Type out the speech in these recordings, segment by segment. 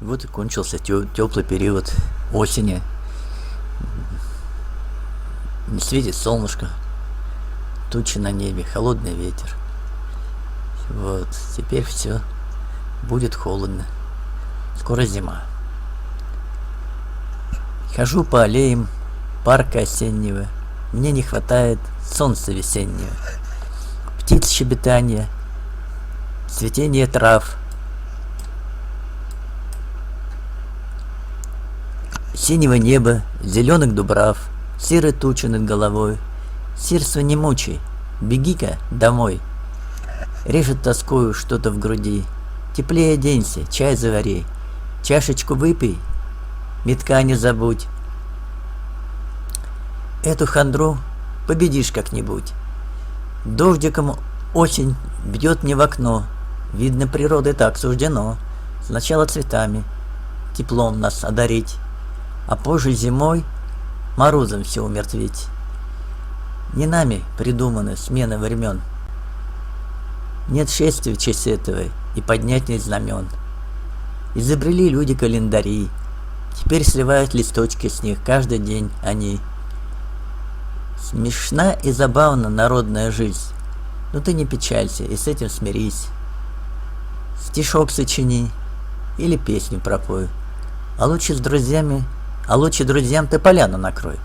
Вот и кончился теплый период осени. Не светит солнышко, тучи на небе, холодный ветер. Вот, теперь все будет холодно. Скоро зима. Хожу по аллеям парка осеннего. Мне не хватает солнца весеннего. Птиц щебетания, цветение трав, синего неба, зеленых дубрав, серой тучи над головой. Сердце не мучай, беги-ка домой. Режет тоскою что-то в груди. Теплее оденься, чай завари, чашечку выпей, метка не забудь. Эту хандру победишь как-нибудь. Дождиком осень бьет мне в окно. Видно, природой так суждено. Сначала цветами, теплом нас одарить, а позже зимой морозом все умертвить. Не нами придумана смена времен. Нет шествия в честь этого и поднятия знамен. Изобрели люди календари. Теперь сливают листочки с них каждый день они. Смешна и забавна народная жизнь. Но ты не печалься и с этим смирись. Стишок сочини или песню пропой. А лучше друзьям ты поляну накрой.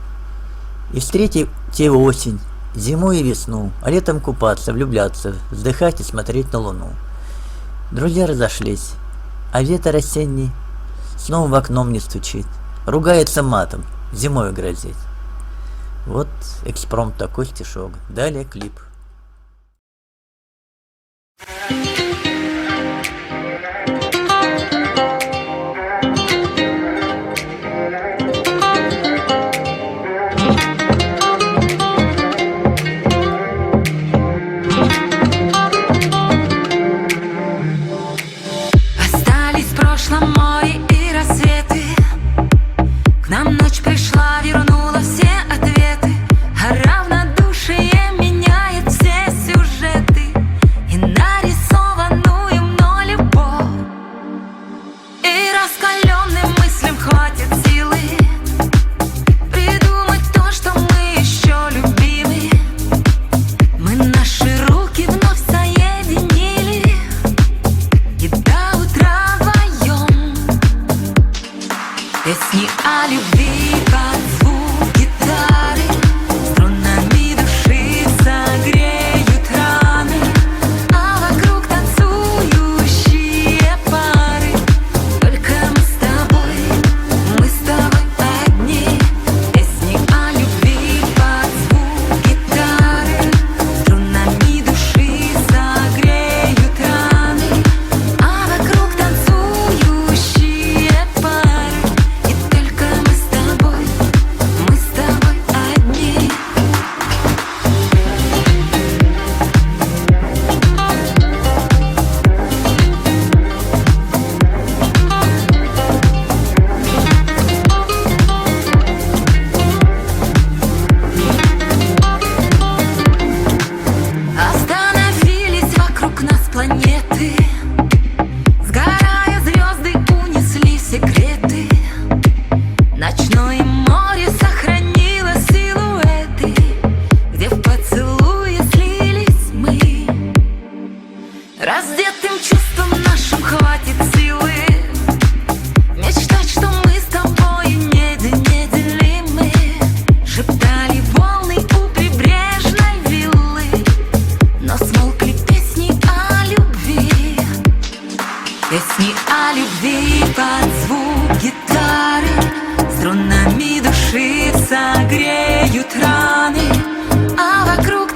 И встретите осень, зиму и весну, а летом купаться, влюбляться, вздыхать и смотреть на луну. Друзья разошлись, а ветер осенний снова в окно мне стучит, ругается матом, зимой грозит. Вот экспромт такой стишок. Далее клип. Остались в прошлом море и рассветы. К нам ночь пришла, вернула все ответы. А равнодушие меняет все сюжеты и нарисованную мной любовь. И раскаленным мыслям хватит силы придумать то, что мы еще любимы. Мы наши руки вновь соединили и до утра вдвоем. Песни о любви под звук гитары струнами души согреют раны, а вокруг танцующие пары. Только мы с тобой одни. Песни о любви под звук гитары струнами души согреют раны, а вокруг танцующие пары. И только мы с тобой одни. Остановились вокруг нас планеты, сгорая звезды, унесли секреты. Ночное море сохранило силуэты, где в поцелуе слились мы. Раздетым чувством нашим хватит силы мечтать, что мы с тобой неделимы. Шептали волны у прибрежной виллы, но смолкли песни о любви. Песни о любви под звук гитары струнами души согреют раны, а вокруг